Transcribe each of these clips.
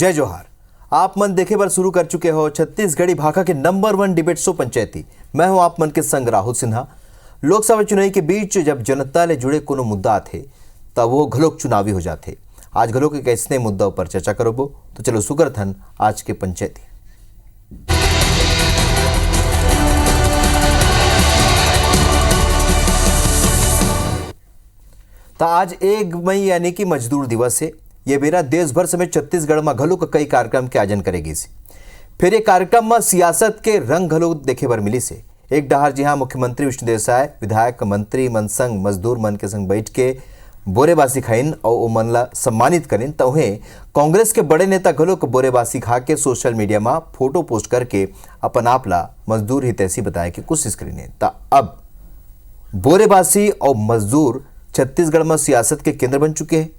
जय जोहार। आप मन देखे बार शुरू कर चुके हो छत्तीसगढ़ी भाषा के नंबर 1 डिबेट शो पंचायती। मैं हूं आप मन के संग राहुल सिन्हा। लोकसभा चुनाव के बीच जब जनता ले जुड़े कोनो मुद्दा आथे तब वो घलोक चुनावी हो जाते। आज घलोक एक ऐसने मुद्दा पर चर्चा करोबो, तो चलो सुकर थन आज के पंचायती। तो आज 1 मई यानी कि मजदूर दिवस है। ये बेरा देश भर समेत छत्तीसगढ़ में घलोक कई कार्यक्रम के आयोजन करेगी से। फिर ये कार्यक्रम में सियासत के रंग घलोक देखे बर मिली से। एक डहार जी हाँ मुख्यमंत्री विष्णुदेव साय विधायक मंत्री मन संग मजदूर मन के संग बैठ के बोरेबासी खाइन और ओ मन ला सम्मानित करें, तो उन्हें कांग्रेस के बड़े नेता घलोक बोरेबासी खा के सोशल मीडिया में फोटो पोस्ट करके अपन आप ला मजदूर हितैषी बताए की कोशिश करें। अब बोरेबासी और मजदूर छत्तीसगढ़ में सियासत के केंद्र बन चुके हैं।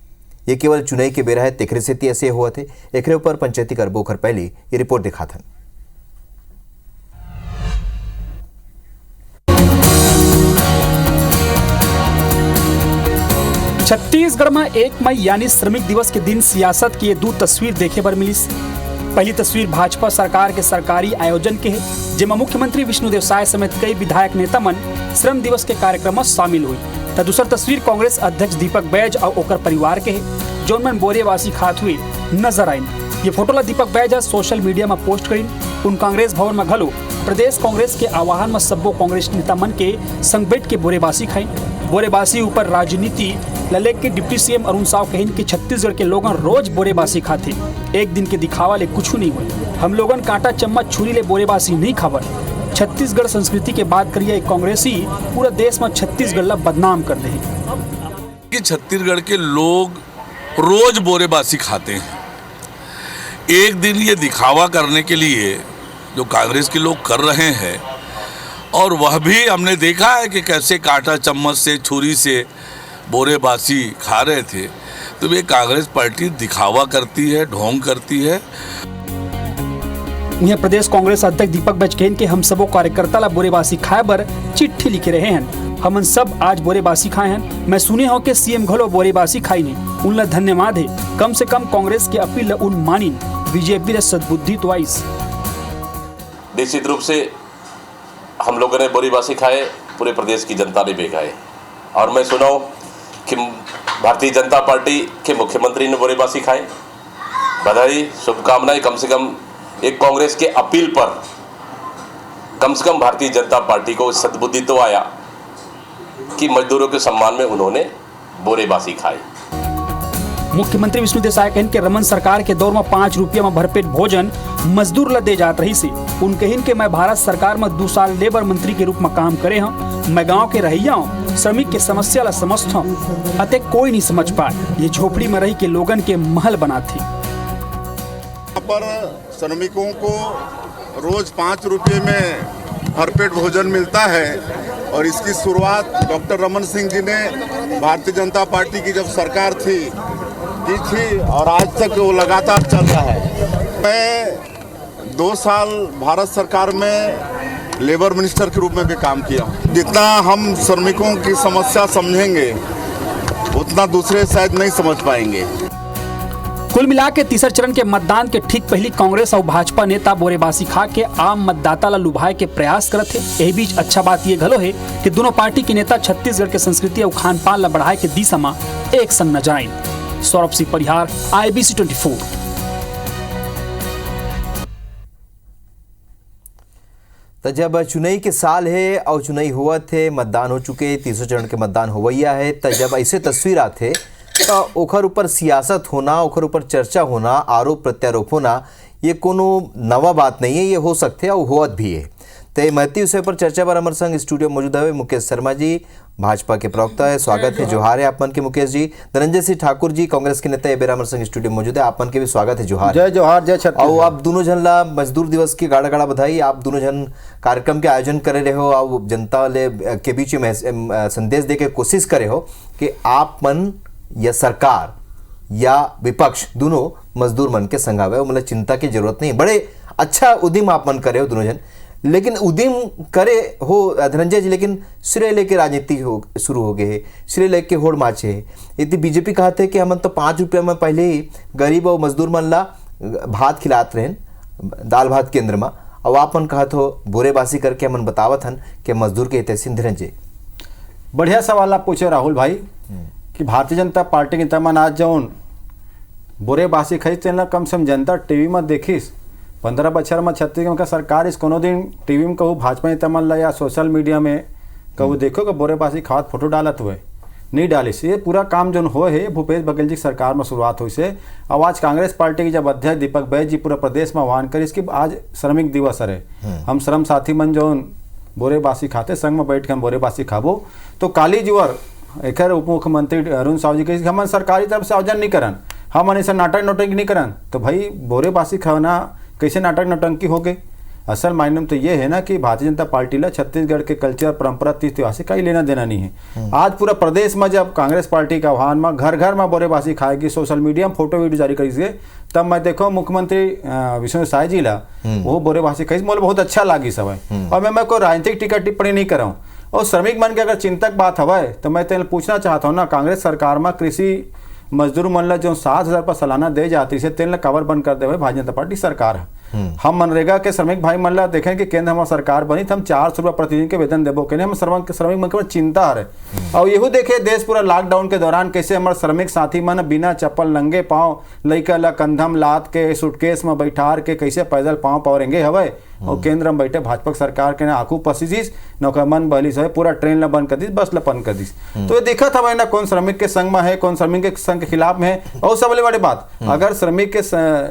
ये केवल चुनाव के बेरा है, तेखरे से ऐसे हुआ थे। एकरे ऊपर पंचायती करबो खर पहले ये रिपोर्ट दिखा था। छत्तीसगढ़ में 1 मई यानी श्रमिक दिवस के दिन सियासत की ये 2 तस्वीर देखे बर मिली। पहली तस्वीर भाजपा सरकार के सरकारी आयोजन के है, जिसमें मुख्यमंत्री विष्णुदेव साय समेत कई विधायक नेता मन श्रम दिवस के कार्यक्रम में शामिल हुई। तो दूसरा तस्वीर कांग्रेस अध्यक्ष दीपक बैज और ओकर परिवार के है, जो मन बोरेबासी खात हुए नजर आइन। ये फोटो ला दीपक बैज सोशल मीडिया में पोस्ट करीन। उन कांग्रेस भवन में घलो प्रदेश कांग्रेस के आह्वान में सब्बो कांग्रेस नेता मन के संग बैठ के बोरेबासी खाई। बोरेबासी ऊपर राजनीति ललेक के डिप्टी सीएम अरुण साव कहिन कि छत्तीसगढ़ के लोगन रोज बोरेबासी खाते। एक दिन के दिखावा ले कुछ नहीं हुई। हम लोगन कांटा चम्मच छुरी ले बोरेबासी नहीं खावर। छत्तीसगढ़ संस्कृति के बात करिए, कांग्रेसी पूरा देश में छत्तीसगढ़ ला बदनाम कर दे कि छत्तीसगढ़ के लोग रोज बोरेबासी खाते हैं। एक दिन ये दिखावा करने के लिए जो कांग्रेस के लोग कर रहे हैं, और वह भी हमने देखा है कि कैसे कांटा चम्मच से छुरी से बोरेबासी खा रहे थे। तो ये कांग्रेस पार्टी दिखावा करती है, ढोंग करती है। यह प्रदेश कांग्रेस अध्यक्ष दीपक बैज कहन के हम सबो कार्यकर्ता ला बोरेबासी खाए बर चिट्ठी लिखे रहे हैं। हमन सब आज बोरेबासी खाए हैं। मैं सुने हो कि सीएम घलो बोरेबासी खाई नहीं। उनला धन्यवाद है। कम से कम कांग्रेस के अपील ला उन मानिन। बीजेपी ला सद्बुद्धि तो आइस। निश्चित रूप से हम लोगों ने बोरेबासी खाए, पूरे प्रदेश की जनता ने भी खाए। और मैं सुना हूँ कि भारतीय जनता पार्टी के मुख्यमंत्री ने बोरेबासी खाए। बधाई, शुभकामनाएं। कम से कम एक कांग्रेस के अपील पर कम से कम भारतीय जनता पार्टी को सद्बुद्धि तो आया कि मजदूरों के सम्मान में उन्होंने बोरेबासी खाई। मुख्यमंत्री विष्णुदेव साय कहन के रमन सरकार के दौर में 5 रुपया में भरपेट भोजन मजदूर ला दे जात रही से। उन कहिन के मैं भारत सरकार में 2 साल लेबर मंत्री के रूप में काम करे हूँ। मैं गांव के रहिया हूँ, श्रमिक के समस्या ला समझता हूँ। अतः कोई नहीं समझ पाए ये झोपड़ी में रही के लोगन के महल बनाती। यहाँ पर श्रमिकों को रोज 5 रुपये में भरपेट भोजन मिलता है, और इसकी शुरुआत डॉक्टर रमन सिंह जी ने भारतीय जनता पार्टी की जब सरकार की थी, और आज तक वो लगातार चल रहा है। मैं 2 साल भारत सरकार में लेबर मिनिस्टर के रूप में भी काम किया। जितना हम श्रमिकों की समस्या समझेंगे उतना दूसरे शायद नहीं समझ पाएंगे। कुल मिला के तीसरे चरण के मतदान के ठीक पहले कांग्रेस और भाजपा नेता बोरेबासी खा के आम मतदाता ला लुभाए के प्रयास करत है। यही बीच अच्छा बात ये घलो है कि दोनों पार्टी के नेता छत्तीसगढ़ के संस्कृति और खान पान ला बढ़ाए के दिशा में एक संग न जाए। सौरभ सिंह परिहार, IBC 24। तो जब चुनाई के साल है और चुनाई हुआ थे, मतदान हो चुके, तीसरे चरण के मतदान होवैया है, तो जब ऐसे तस्वीर आते तो ओखर ऊपर सियासत होना, ओखर ऊपर चर्चा होना, आरोप प्रत्यारोप होना, ये कोनो नवा बात नहीं है। ये हो सकते और होत भी है। तो महती विषय पर चर्चा पर हमारे संग स्टूडियो मौजूद है मुकेश शर्मा जी, भाजपा के प्रवक्ता है। स्वागत है, जोहार है आप मन के मुकेश जी। धनंजय सिंह ठाकुर जी, कांग्रेस के नेता, ये बेरा हमारे संग स्टूडियो मौजूद है। आप मन के भी स्वागत है, जोहार। जय जोहार, जय छत्तीसगढ़। और आप दोनों जन ला मजदूर दिवस की गाड़ा गाड़ा बधाई। आप दोनों जन कार्यक्रम के आयोजन करे रहे हो और जनता ले के बीच में संदेश दे के कोशिश करे हो कि आप मन या सरकार या विपक्ष दोनों मजदूर मन के संग आवे। मतलब चिंता की जरूरत नहीं। बड़े अच्छा उद्यम आप मन करे हो दोनों जन। लेकिन उद्यम करे हो धनंजय जी, लेकिन श्रेय लेके राजनीति शुरू हो गए है, श्रेय लेके होड़ माचे है। यदि बीजेपी कहते हैं कि हम तो 5 रुपया में पहले ही गरीब और मजदूर मन ला भात खिलात रहें दाल भात केंद्र में और आपन कहत हो बोरेबासी करके हमन बतावत हन कि मजदूर के हितैषी धीरज। बढ़िया सवाल आप पूछे राहुल भाई कि भारतीय जनता पार्टी के तमन आज जौन बोरेबासी खई तेना कम से कम जनता टीवी में देखिस 15 बछर में छत्तीसगढ़ का सरकार इस कोनो दिन टीवी में कहूँ भाजपा नेता मन ला या सोशल मीडिया में कहूँ देखो कि बोरेबासी खावत फोटो डालत हुए नहीं डालिस। ये पूरा काम जो हो है भूपेश बघेल जी की सरकार में शुरुआत हुई से। अब आज कांग्रेस पार्टी के जब अध्यक्ष दीपक बैज जी पूरा प्रदेश में आह्वान करी इसकी आज श्रमिक दिवस है, हम श्रम साथी मन जो बोरेबासी खाते संग में बैठ के हम बोरेबासी खाबो तो काली जुअर एक उप मुख्यमंत्री अरुण साहू जी कही हम सरकारी तरफ से आयोजन नहीं करन, हम ऐसा नाटक नौटंकी नहीं करन। तो भाई बोरेबासी खाना कैसे नाटक नौटंकी हो गई? असल मायने में तो ये है ना कि भारतीय जनता पार्टी ला छत्तीसगढ़ के कल्चर परंपरा तीज त्योहार से कहीं लेना देना नहीं है। आज पूरा प्रदेश में जब कांग्रेस पार्टी का आह्वान में घर घर में बोरेबासी खाएगी, सोशल मीडिया में फोटो वीडियो जारी करी, तब मैं देखो मुख्यमंत्री विष्णु साय जी ला वो बोरेबासी खाई मोल बहुत अच्छा लगी सब। और मैं कोई राजनीतिक टिकट टिप्पणी नहीं कर रहा हूँ। और श्रमिक मन के अगर चिंतक बात हवाए तो मैं तेल पूछना चाहता हूँ ना, कांग्रेस सरकार में कृषि मजदूर मन ला जो 7,000 रुपये सालाना दे जाती है तेल कवर बंद कर दे भाई भारतीय जनता पार्टी सरकार है। हम मनरेगा के श्रमिक भाई मन ला देखें कि केंद्र हमारा सरकार बनी तो हम 400 रुपये प्रतिदिन के वेतन देबो के हम श्रमिक मन के चिंता है। और यहू देखे देश पूरा लॉकडाउन के दौरान कैसे हमारे श्रमिक साथी मन बिना चप्पल नंगे पाँव लइका ला कंधम लाद के सूटकेस में बैठार के कैसे पैदल पाँव पवरेंगे हवे। और केंद्र में बैठे भाजपा सरकार के ना आंखों पसीजिस न मन बहलिस है, पूरा ट्रेन ला बंद कर दिस, बस ला बंद कर दिस। तो ये देखा था भाई ना कौन श्रमिक के संग में है, कौन श्रमिक के संग के खिलाफ में है। और सबसे बड़ी बात अगर श्रमिक के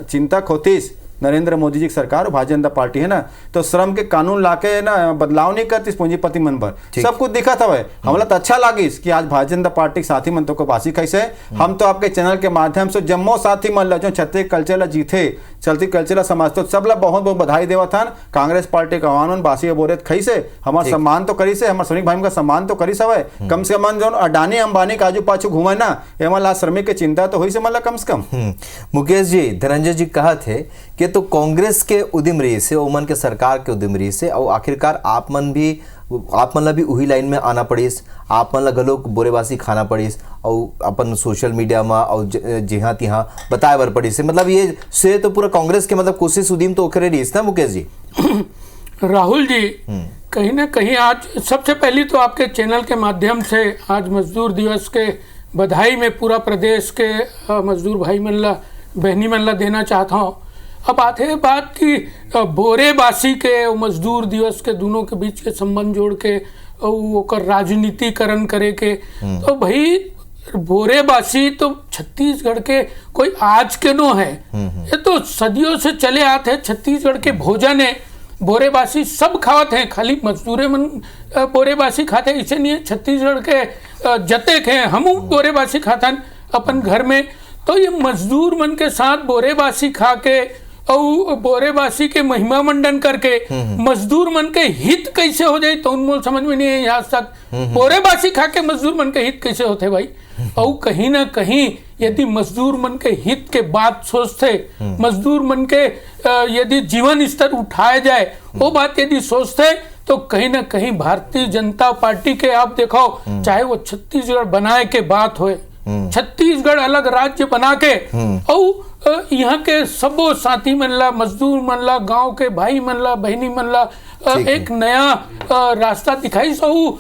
चिंतक होतीस नरेंद्र मोदी जी की सरकार भारतीय जनता पार्टी है ना तो श्रम के कानून लाके ना बदलाव नहीं करती पूंजीपति मन पर सब कुछ दिखा था भाई। हमला तो अच्छा लागिस कि आज भारतीय जनता पार्टी के साथी मन तो को बासी कैसे हम तो आपके चैनल के माध्यम से जम्मो साथी मन ला जो छत्तीस कल्चर ला जीते चलती कल्चर ला समाज तो सब ला बहुत बहुत बधाई देवा था। कांग्रेस पार्टी का आह्वान बासी बोरे खई से हमारा सम्मान तो करी से, हमारे श्रमिक भाई का सम्मान तो करी सवै कम से कम जो अडानी अंबानी काजू पाछू घूमे ना एमा श्रमिक की चिंता तो हुई से मतलब कम से कम। मुकेश जी धनंजय जी कहा थे कि तो कांग्रेस के उद्यम रही से ओमन के सरकार के उद्यम रही से और आखिरकार आप मन ला भी वही लाइन में आना पड़ीस, आप मन ला गलो बोरेबासी खाना पड़ीस और अपन सोशल मीडिया में और जहाँ तिहाँ बताए बर पड़ीस। मतलब ये से तो पूरा कांग्रेस के मतलब कोशिश उद्यम तो ओखरे रही ना मुकेश जी। राहुल जी कहीं ना कहीं आज सबसे पहली तो आपके चैनल के माध्यम से आज मजदूर दिवस के बधाई में पूरा प्रदेश के मजदूर भाई मन ला बहनी मन ला देना चाहता हूँ। अब आते हैं बात की बोरेबासी के मजदूर दिवस के दोनों के बीच के संबंध जोड़ के और राजनीतिकरण करे के तो भाई बोरेबासी तो छत्तीसगढ़ के कोई आज के नो है, ये तो सदियों से चले आते हैं। छत्तीसगढ़ के भोजन है बोरेबासी सब खावत हैं, खाली मजदूरे मन बोरेबासी खाते इसे नहीं है। छत्तीसगढ़ के जते के हम बोरेबासी खातन अपन घर में तो ये मजदूर मन के साथ बोरेबासी खा के और बोरेबासी के महिमा मंडन करके मजदूर मन के हित कैसे हो जाए तो उनमोल समझ में नहीं है आज तक। बोरेबासी खा के मजदूर मन के हित कैसे होते भाई? और कहीं ना कहीं यदि मजदूर मन के हित के बात सोचते, मजदूर मन के यदि जीवन स्तर उठाया जाए वो बात यदि सोचते तो कहीं ना कहीं भारतीय जनता पार्टी के आप देखो चाहे वो छत्तीसगढ़ बनाए के बात होए, छत्तीसगढ़ अलग राज्य बना के और यहाँ के सबो साथी मन ला मजदूर मन ला गाँव के भाई मन ला बहनी मन ला एक नया रास्ता दिखाई सो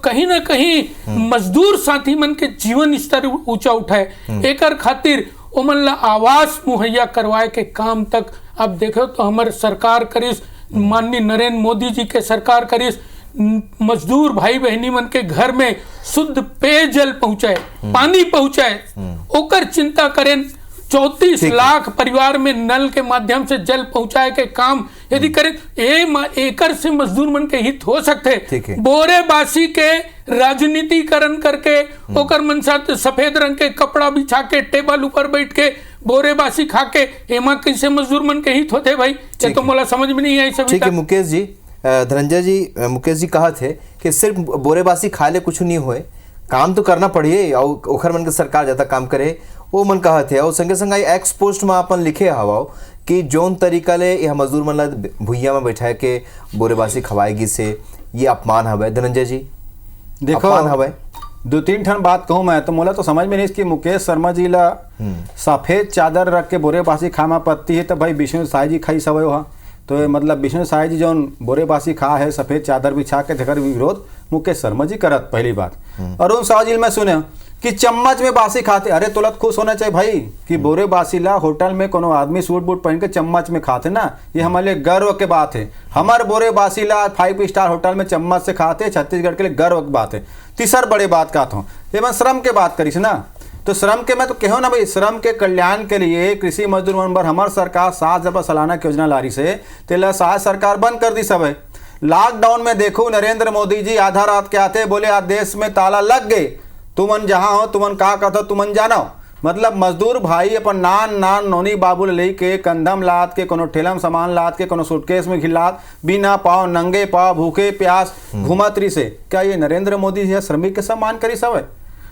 कहीं ना कहीं मजदूर साथी मन के जीवन स्तर ऊंचा उठाए एक खातिर ओमन ला आवास मुहैया करवाए के काम तक अब देखो तो हमारे सरकार करिस, माननीय नरेंद्र मोदी जी के सरकार करिस मजदूर भाई बहनी मन के घर में शुद्ध पेयजल पहुंचाए, पानी पहुंचाए ओकर चिंता करें। 34 लाख परिवार में नल के माध्यम से जल पहुंचाए के काम यदि करें एकर से मजदूर मन के हित हो सकते। बोरेबासी के राजनीतिकरण करके ओकर मन साथ सफेद रंग के कपड़ा बिछा के टेबल ऊपर बैठ के बोरेबासी खा के एमा कैसे मजदूर मन के हित होते भाई? ये तो मोला समझ में नहीं आई सब। ठीक है मुकेश जी, धनंजय जी, मुकेश जी कहा थे कि सिर्फ बोरेबासी खा ले कुछ नहीं होए, काम तो करना पड़िए और ओखर मन के सरकार ज्यादा काम करे वो मन कहा थे। और संगे संग एक्स पोस्ट में अपन लिखे हवा कि जौन तरीका ले यह मजदूर मन ला भुइया में बैठा के बोरेबासी खवाएगी से ये अपमान हवे। धनंजय जी देखो अपमान हवे 2-3 ठन बात कहूँ मैं तो मोला तो समझ में नहीं कि मुकेश शर्मा जी ला सफेद चादर रख के बोरे बासी खामा पत्ती है तो भाई विष्णु साई जी खाई सवय वहाँ तो ये मतलब विष्णु साई जी जौन बोरे बासी खा है सफेद चादर बिछा के जेकर विरोध मुकेश शर्मा जी करत पहली बात। अरुण साव जी मैं सुने कि चम्मच में बासी खाते, अरे तुरंत खुश होना चाहिए भाई कि बोरे बासी ला होटल में कोनो आदमी सूट बूट पहन के चम्मच में खाते ना, ये हमारे लिए गर्व के बात है। हमारे बोरे बासी ला 5 स्टार होटल में चम्मच से खाते, छत्तीसगढ़ के लिए गर्व की बात है। तीसर बड़े बात कहता हूँ ये मैं श्रम के बात करीस ना, तो श्रम के मैं तो कहो ना भाई श्रम के कल्याण के लिए कृषि मजदूर मनबर हमार सरकार 7,000 रुपये सालाना की योजना ला रही से तेला साज सरकार बंद कर दी सब है। लॉकडाउन में देखो नरेंद्र मोदी जी आधा रात के आते बोले आज देश में ताला लग गए, तुमन जहाँ हो तुमन का कहते तुमन जानो, मतलब मजदूर भाई अपन नान नोनी बाबू ले के कंधम लाद के कोनो ठेलम सामान लाद के कोनो सूटकेस में खिलाद बिना पाँव नंगे पाँव भूखे प्यास घुमत रही से, क्या ये नरेंद्र मोदी जी श्रमिक के सम्मान करी सब है?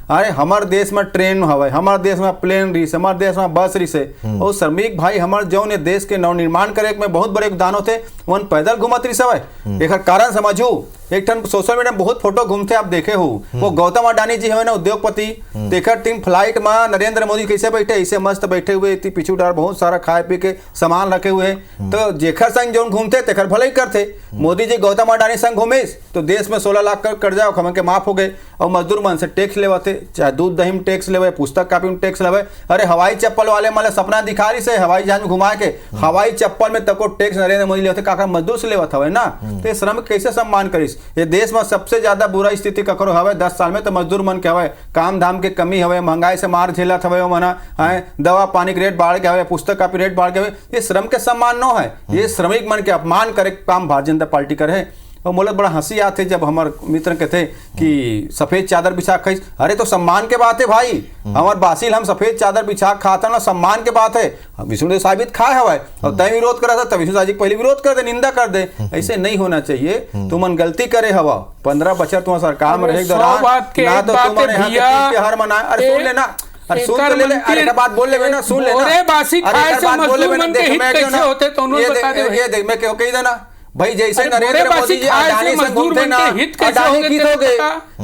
अरे हमारे देश में ट्रेन हवे, हमारे देश में प्लेन रही से, हमारे देश में बस रही से, और श्रमिक भाई हमारे जो ने देश के नवनिर्माण करे में बहुत बड़े योगदान होते वन पैदल घुमत रही सब है। एक कारण समझू, एक ठन सोशल मीडिया में बहुत फोटो घूमते आप देखे हो, वो गौतम अडानी जी है ना उद्योगपति, देखा टीम फ्लाइट में नरेंद्र मोदी कैसे बैठे, ऐसे मस्त बैठे हुए पीछू डार बहुत सारा खाए पी के सामान रखे हुए, तो जेखर संग जो घूमते तेखर भले ही करते। मोदी जी गौतम अडानी संग घूमे तो देश में 16 लाख का कर्जा खमन के माफ हो गए, और मजदूर मन से टैक्स लेवाते, चाहे दूध दही में टैक्स लेवे, पुस्तक कापी में टैक्स लेवे। अरे हवाई चप्पल वाले माले सपना दिखा रही से हवाई जहाज में घुमा के हवाई चप्पल में तको टैक्स नरेंद्र मोदी लेते, काका मजदूर से लेवत हवे ना, तो श्रम कैसे सम्मान करिस? ये देश में सबसे ज्यादा बुरा स्थिति ककरो हवे 10 साल में तो मजदूर मन के हवे, काम धाम के कमी हवे, महंगाई से मार झेलत हवे मना, दवा पानी के रेट बढ़ गए हवे, पुस्तक कापी रेट बढ़ गए, ये श्रम के सम्मान न है, ये श्रमिक मन के अपमान करे काम भारतीय जनता पार्टी करे। और मोला बड़ा हंसी आते जब हमारे मित्र कहते कि सफेद चादर बिछा खाई, अरे तो सम्मान के बात है भाई, हमारे बासिल हम सफेद चादर बिछा खाता ना, सम्मान के बात है। विष्णुदेव साबित खाए हवाए और तय विरोध करा था, तब विष्णु साहब जी पहले विरोध कर दे, निंदा कर दे, ऐसे नहीं होना चाहिए। तुमन गलती करे हवा 15 बच्चर तुम सरकार में रहे दौरान ना तो तुम्हारे यहाँ त्योहार मनाए, अरे सुन लेना, अरे सुन ले ले, अरे बात बोल ले ना, सुन लेना, अरे बासी खाए से मजदूर मन के हित कैसे होते तो उन्होंने बता दे, ये देख मैं कही देना भाई, जैसे नरेंद्र मोदी जी अडानी से घूमते ना अडानी खीत हो गए,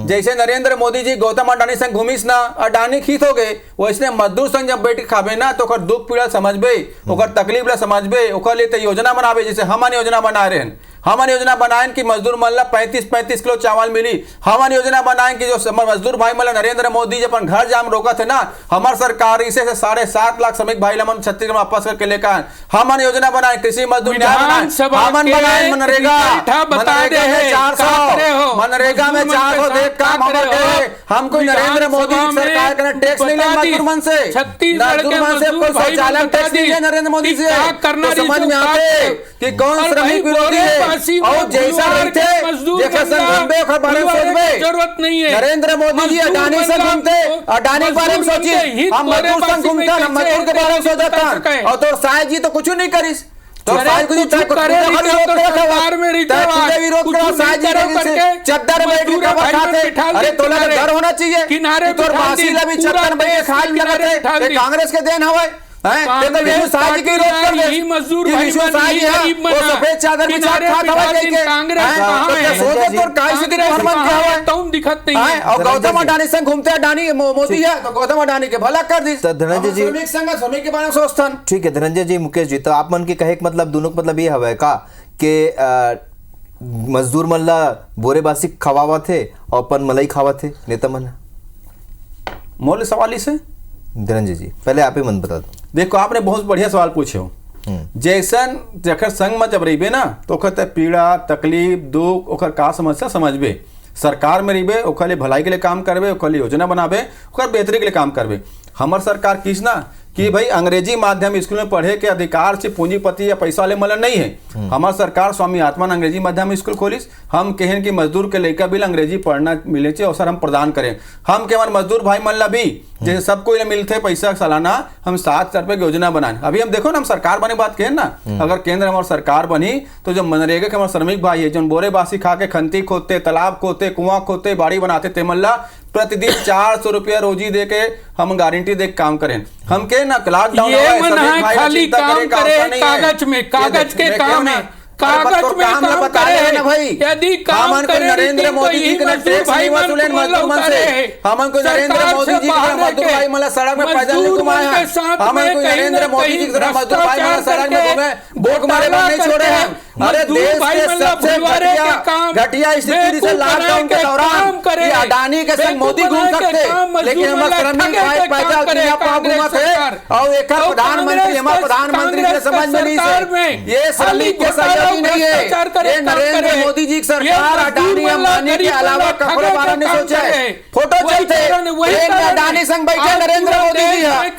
जैसे नरेंद्र मोदी जी गौतम अडानी संग घूमिस ना अडानी खीत हो गए, वैसे मजदूर संग जब बैठ खाबे ना तो दुख पीड़ा समझबे, तकलीफ ला समझबे, लिए योजना बनाबे, जैसे हमन योजना बना रहे हैं, हमन योजना बनाए कि मजदूर मन ला 35-35 किलो चावल मिली, हमन योजना बनाए कि जो मजदूर भाई मतलब नरेंद्र मोदी जी अपन घर जाम रोका थे ना, हमार सरकार इसे 7.5 लाख श्रमिक भाई मन छत्तीसगढ़ में वापस करके लेकर हमन योजना बनाए, कृषि मजदूर न्याय बनाए, हमन बनाए मनरेगा, मनरेगा में 400 देख काम हमको नरेंद्र मोदी सरकार का टैक्स नहीं ले मजदूर मन से, मजदूर मन से कोई शौचालय टैक्स नहीं है नरेंद्र मोदी से, समझ में आते कि कौन श्रमिक विरोधी है और जैसा रहते जैसा संग घूमते बारे में सोचबे, जरूरत नहीं है। नरेंद्र मोदी जी अडानी से घूमते, अडानी के बारे में सोचिए, हम मजदूर संग घूमते, हम मजदूर के बारे में सोचता, और तो साय जी तो कुछ नहीं करिस, तो साय को तो करे सरकार में विरोध करो, साय जी चद्दर बैठ के खाते, अरे तोला डर होना चाहिए किनारे तो बासी ला भी चद्दर बैठ के खाल करते, कांग्रेस के देन हवे मजदूर सफेद चादर बिछा दिखत नहीं है, और गौतम अडानी संग घूमते, अडानी मोदी है तो गौतम अडानी के भला कर दी। धनंजय जी श्रमिक के बारे में सोचतन, ठीक है धनंजय जी, मुकेश जी, तो आप मन के कहे मतलब दोनों मतलब ये हवे का कि मजदूर मन ला बोरे बासी खवावा थे और अपन मलाई खावा थे नेता मन? मोल सवाल से धनंजय जी पहले आप ही मन बता दो। देखो आपने बहुत बढ़िया सवाल पूछे हो, जैसन जखर संग में जब रहीबे ना तो ओकर पीड़ा तकलीफ दुख ओकर का समस्या समझबे, सरकार में रहीबे ओकर लिए भलाई के लिए काम करबे, ओकर लिए योजना बनाबे, ओकर बेहतरी के लिए काम करबे। हमार सरकार किस ना कि भाई अंग्रेजी माध्यम स्कूल में पढ़े के अधिकार से पूंजीपति या पैसा वाले मतलब नहीं है। हमार सरकार स्वामी आत्मान अंग्रेजी माध्यम स्कूल खोलिस, हम कहें कि मजदूर के लड़का भी अंग्रेजी पढ़ना मिले चाहिए अवसर हम प्रदान करें। हम के हमारे मजदूर भाई मन ला भी जैसे सबको मिलते पैसा सालाना हम 7,000 रुपए की योजना बनाए। अभी हम देखो ना हम सरकार बने बात कहें ना, अगर केंद्र हमारी सरकार बनी तो जो मनरेगा के हमारे श्रमिक भाई है जो बोरे बासी खा के खंती खोदते, तालाब खोदते, कुआं खोदते, बाड़ी बनाते, तेमल्ला प्रतिदिन 400 रुपया रोजी दे के हम गारंटी दे काम करें। हम के ना लॉकडाउन खाली काम करे कागज में, कागज के काम है, कागज में काम करे ना भाई, यदि काम हमन को करे नरेंद्र मोदी जी के टैक्स नहीं वसूले मजदूर मन से, हमन को नरेंद्र मोदी जी के मजदूर भाई मला सड़क में पैदल नहीं घुमाए हैं, हमन को नरेंद्र मोदी जी की तरह मजदूर भाई मला सड़क में घूमे भूख मारे नहीं छोड़े हैं। अरे देश के सबसे घटिया स्थिति से लॉकडाउन के दौरान ये अडानी के संग मोदी घूम सकते, लेकिन हमारे श्रमिक भाई पैदल दुनिया पर घूमते और एक प्रधानमंत्री हमारे प्रधानमंत्री के समझ में नहीं से, ये श्रमिक के सहयोगी नहीं है, ये नरेंद्र मोदी जी की सरकार अडानी अंबानी के अलावा कपड़े बारे नहीं सोचे। फोटो चलते एक अडानी संग बैठे नरेंद्र मोदी जी है,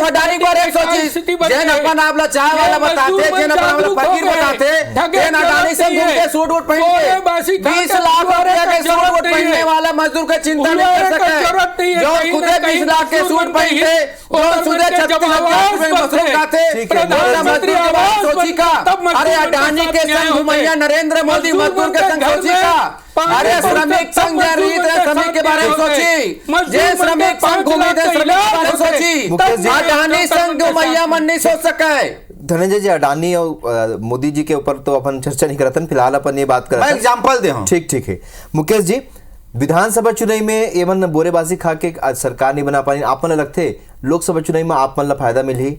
अडानी बारे सोची जैन अपन आपला चाय वाला बताते, जैन अपन आपला फकीर बताते, जैन अडानी संग घूम के सूट वूट पहन के 20 लाख रुपया के सूट वूट पहनने वाला मजदूर का चिंता नहीं कर सकते, जो खुद 20 लाख के सूट पहन के जो खुद 36 लाख में मजदूर खाते प्रधानमंत्री आवास सोची का। अरे अडानी के संग घुमैया नरेंद्र मोदी मजदूर के संग सोची का। अरे श्रमिक संघ श्रमिक के बारे में सोची, जे श्रमिक संघ घूमी श्रमिक के बारे में सोची, अडानी संघ घुमैया मन नहीं सोच सके। धनंजय जी, अडानी और मोदी जी के ऊपर तो अपन चर्चा नहीं करते, फिलहाल अपन ये बात करते हैं, एग्जांपल दे हूं। ठीक है मुकेश जी, विधानसभा चुनाव में एवं बोरेबाजी खा के सरकार नहीं बना पानी, आप मन लगते लोकसभा चुनाव में आप मन ला फायदा मिली?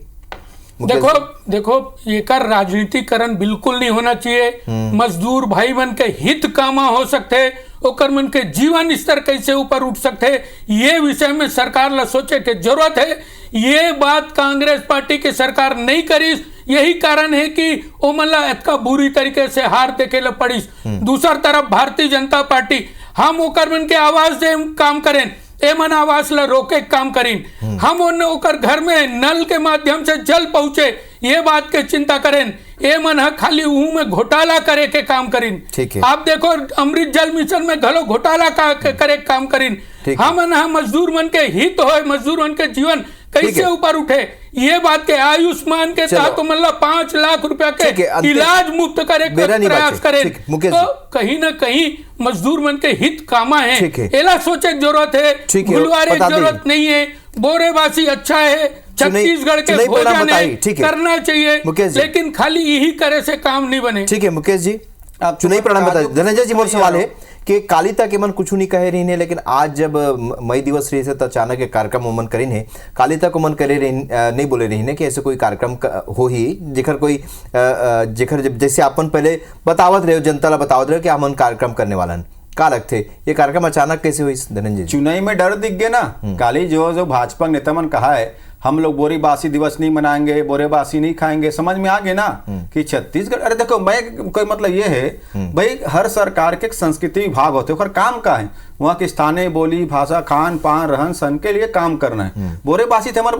देखो एकर राजनीतिकरण बिल्कुल नहीं होना चाहिए। मजदूर भाई मन के हित कामा हो सकते, ओकर मन के जीवन स्तर कैसे ऊपर उठ सकते, ये विषय में सरकार ला सोचे के जरूरत है। ये बात कांग्रेस पार्टी की सरकार नहीं करी, यही कारण है कि ओ मन ला इतना बुरी तरीके से हार देखे ला पड़ी। दूसर तरफ भारतीय जनता पार्टी हम ओकर मन के आवाज दे काम करें, एमन आवास ला रोके काम करीन, हम ओकर घर में नल के माध्यम से जल पहुंचे ये बात के चिंता करें, एमन खाली में घोटाला करे के काम करीन। आप देखो अमृत जल मिशन में घलो घोटाला करे काम करीन। हम मजदूर मन के हित हो, मजदूर मन के जीवन कैसे ऊपर उठे, ये बात के आयुष्मान के तहत तो मतलब 5 लाख रुपया के इलाज मुफ्त करे प्रयास करे, तो कहीं ना कहीं मजदूर मन के हित कामा है, एला सोचे जरूरत है, गुलवारे जरूरत नहीं है। बोरेबासी अच्छा है, छत्तीसगढ़ के भोजन है, करना चाहिए, लेकिन खाली यही करे से काम नहीं बने। ठीक है मुकेश जी, आप चुनावी परिणाम बताइए। धनंजय जी, मोर सवाल है कि काली तक मन कुछ नहीं कहे रही है, लेकिन आज जब मई दिवस रही से तो अचानक एक कार्यक्रम उमन करी है, काली तक उमन करे नहीं बोले रही है कि ऐसे कोई कार्यक्रम हो ही जेखर कोई जेखर जैसे अपन पहले बतावत रहे, जनता ला बतावत रहे कि हमन कार्यक्रम करने वाला का लगते, ये कार्यक्रम अचानक कैसे हुई? धनंजय, चुनाई में डर दिख गया ना, काली जो भाजपा नेता मन कहा है हम लोग बोरेबासी दिवस नहीं मनाएंगे, बोरेबासी नहीं खाएंगे, समझ में आ गए ना कि छत्तीसगढ़। अरे देखो मैं कोई मतलब ये है भाई, हर सरकार के संस्कृति विभाग होते हैं, काम का है वहाँ की स्थानीय बोली भाषा खान पान रहन सहन के लिए काम करना है। बोरेबासी तो हमारे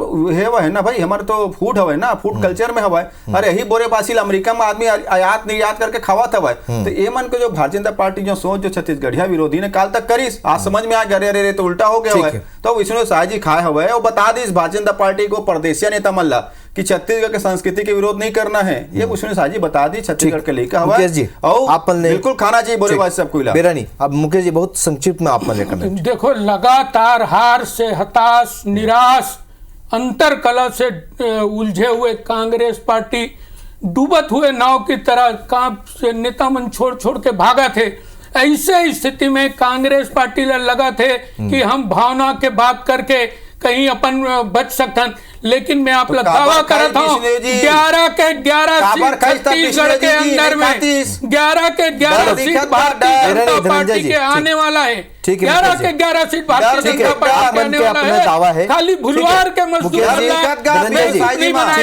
है ना भाई, हमारे तो फूड हवा ना, फूड कल्चर में हवा। अरे यही बोरेबासी अमेरिका में आदमी आयात निर्यात करके खावत हवा। तो ये मन को जो भारतीय जनता पार्टी जो सोच जो छत्तीसगढ़िया विरोधी ने काल तक करी, आज समझ में आ गया अरे तो उल्टा हो गया हुआ है। तो विष्णु साय जी खाए हुआ है, वो बता दी भारतीय जनता पार्टी को परदेशिया नेता मल्ला कि छत्तीसगढ़ के संस्कृति के विरोध नहीं करना है, ये विष्णु साय जी बता दी छत्तीसगढ़ के लेकर हवा है, और बिल्कुल खाना चाहिए बोरेबासी सबको। बेरानी, अब मुकेश जी बहुत संक्षिप्त में आप देखो, लगातार हार से हताश निराश अंतर कलह से उलझे हुए कांग्रेस पार्टी डूबत हुए नाव की तरह कांप से नेता मन छोड़ छोड़ के भागा थे। ऐसे स्थिति में कांग्रेस पार्टी लगा थे कि हम भावना के बात करके कहीं अपन बच सकते, लेकिन मैं आप दावा करता हूँ 11 के 11 सीट छत्तीसगढ़ के अंदर में 11 के 11 सीट भारतीय जनता पार्टी के आने वाला है। 11 के 11 सीट भारतीय जनता पार्टी के आने वाला है। खाली भुलवार के मजदूर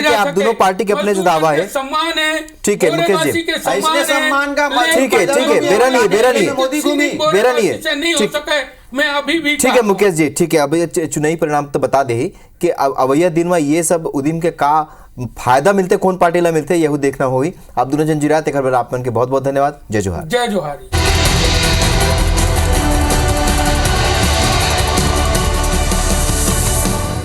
आप दोनों पार्टी के अपने दावा है, सम्मान है। ठीक है मुकेश जी, सम्मान का ठीक है बेरानी नहीं हो सके, मैं अभी भी ठीक है मुकेश जी, ठीक है। अब चुनावी परिणाम तो बता दे कि अवैया दिन में ये सब उदिम के का फायदा मिलते, कौन पार्टी ला मिलते, यही देखना होगी। आप दोनों जन जुरात एक बार आप मन के बहुत बहुत धन्यवाद। जय जोहार। जय जोहार।